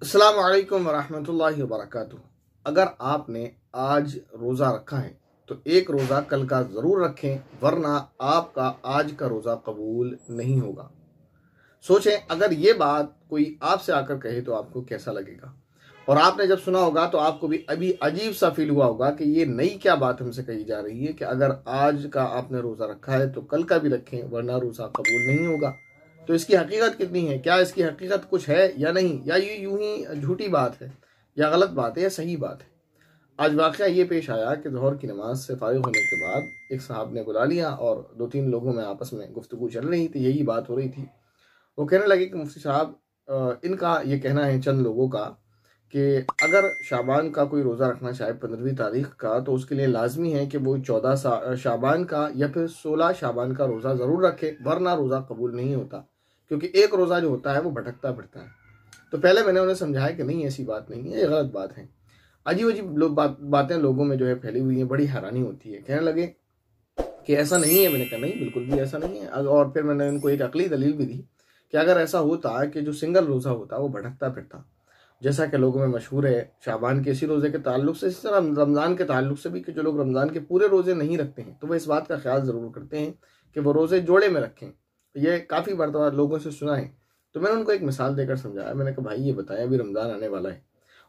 अस्सलाम वालेकुम वरहमतुल्लाहि वबरकातुहू। अगर आपने आज रोज़ा रखा है तो एक रोज़ा कल का ज़रूर रखें, वरना आपका आज का रोज़ा कबूल नहीं होगा। सोचें, अगर ये बात कोई आपसे आकर कहे तो आपको कैसा लगेगा। और आपने जब सुना होगा तो आपको भी अभी अजीब सा फील हुआ होगा कि ये नई क्या बात हमसे कही जा रही है कि अगर आज का आपने रोज़ा रखा है तो कल का भी रखें, वरना रोज़ा कबूल नहीं होगा। तो इसकी हकीकत कितनी है? क्या इसकी हकीकत कुछ है या नहीं, या ये यूं ही झूठी बात है, या गलत बात है, या सही बात है? आज वाकया ये पेश आया कि ज़ोहर की नमाज से फारिग होने के बाद एक साहब ने बुला लिया और दो तीन लोगों में आपस में गुफ्तगू चल रही थी, यही बात हो रही थी। वो कहने लगे कि मुफ्ती साहब, इनका ये कहना है चंद लोगों का कि अगर शाबान का कोई रोज़ा रखना चाहे 15वीं तारीख का, तो उसके लिए लाजमी है कि वो 14 शाबान का या फिर 16 शाबान का रोज़ा ज़रूर रखे, वरना रोज़ा कबूल नहीं होता। क्योंकि एक रोज़ा जो होता है वो भटकता फिरता है। तो पहले मैंने उन्हें समझाया कि नहीं, ऐसी बात नहीं है, ये गलत बात है। अजीब अजीब बातें लोगों में जो है फैली हुई हैं, बड़ी हैरानी होती है। कहने लगे कि ऐसा नहीं है। मैंने कहा नहीं, बिल्कुल भी ऐसा नहीं है। और फिर मैंने उनको एक अकली दलील भी दी कि अगर ऐसा होता कि जो सिंगल रोज़ा होता वो भटकता फिरता, जैसा कि लोगों में मशहूर है शाबान के इसी रोज़े के ताल्लुक से, इसी तरह रमज़ान के ताल्लुक से भी, कि जो लोग रमज़ान के पूरे रोज़े नहीं रखते हैं तो वह इस बात का ख्याल ज़रूर करते हैं कि वो रोज़े जोड़े में रखें। ये काफ़ी मरतबा लोगों से सुना है। तो मैंने उनको एक मिसाल देकर समझाया। मैंने कहा भाई, ये बताएं, अभी रमज़ान आने वाला है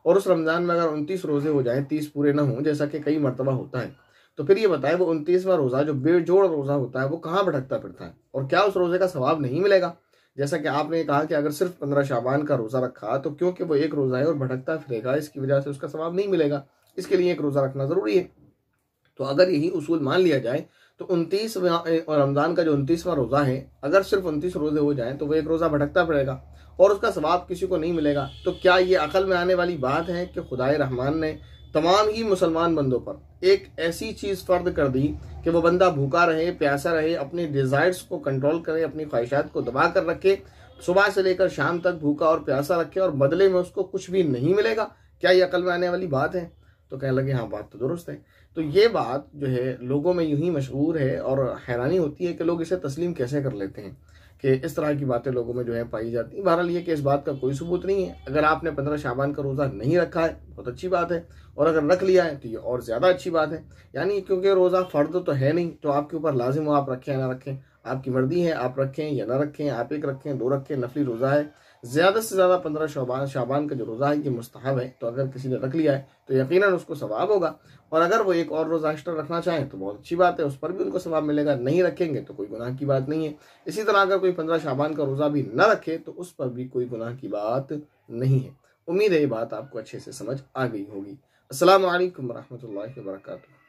और उस रमज़ान में अगर 29 रोज़े हो जाएं, 30 पूरे ना हों, जैसा कि कई मरतबा होता है, तो फिर ये बताएं वो 29वां रोज़ा जो बेजोड़ रोज़ा होता है वो कहाँ भटकता फिरता है, और क्या उस रोज़े का सवाब नहीं मिलेगा? जैसा कि आपने कहा कि अगर सिर्फ 15 शाबान का रोज़ा रखा तो क्योंकि वो एक रोज़ा है और भटकता फिरेगा, इसकी वजह से उसका सवाब नहीं मिलेगा, इसके लिए एक रोज़ा रखना ज़रूरी है। तो अगर यही उसूल मान लिया जाए तो 29 रमज़ान का जो 29वां रोज़ा है, अगर सिर्फ 29 रोज़े हो जाएं तो वो एक रोज़ा भटकता पड़ेगा और उसका सवाब किसी को नहीं मिलेगा। तो क्या ये अकल में आने वाली बात है कि खुदाए रहमान ने तमाम ही मुसलमान बंदों पर एक ऐसी चीज़ फ़र्द कर दी कि वह बंदा भूखा रहे, प्यासा रहे, अपने डिज़ायर्स को कंट्रोल करे, अपनी ख्वाहिशात को दबा कर रखे, सुबह से लेकर शाम तक भूखा और प्यासा रखे, और बदले में उसको कुछ भी नहीं मिलेगा? क्या ये अकल में आने वाली बात है? तो कहने लगे हाँ, बात तो दुरुस्त है। तो ये बात जो है लोगों में यूं ही मशहूर है और हैरानी होती है कि लोग इसे तस्लीम कैसे कर लेते हैं कि इस तरह की बातें लोगों में जो है पाई जाती हैं। बहरहाल ये कि इस बात का कोई सबूत नहीं है। अगर आपने 15 शाबान का रोज़ा नहीं रखा है, बहुत अच्छी बात है, और अगर रख लिया है तो ये और ज़्यादा अच्छी बात है। यानी क्योंकि रोज़ा फ़र्द तो है नहीं, तो आपके ऊपर लाजिम हो आप रखें या ना रखें, आपकी मर्जी है, आप रखें या ना रखें, आप एक रखें, दो रखें, नफली रोज़ा है। ज़्यादा से ज़्यादा 15 शाबान का जो रोज़ा है ये मुस्तहब है, तो अगर किसी ने रख लिया है तो यकीनन उसको सवाब होगा। और अगर वो एक और रोज़ा एक्स्ट्रा रखना चाहें तो बहुत अच्छी बात है, उस पर भी उनको सवाब मिलेगा। नहीं रखेंगे तो कोई गुनाह की बात नहीं है। इसी तरह अगर कोई 15 शाबान का रोज़ा भी न रखे तो उस पर भी कोई गुनाह की बात नहीं है। उम्मीद है ये बात आपको अच्छे से समझ आ गई होगी। अस्सलाम वालेकुम रहमतुल्लाहि व बरकातुहू।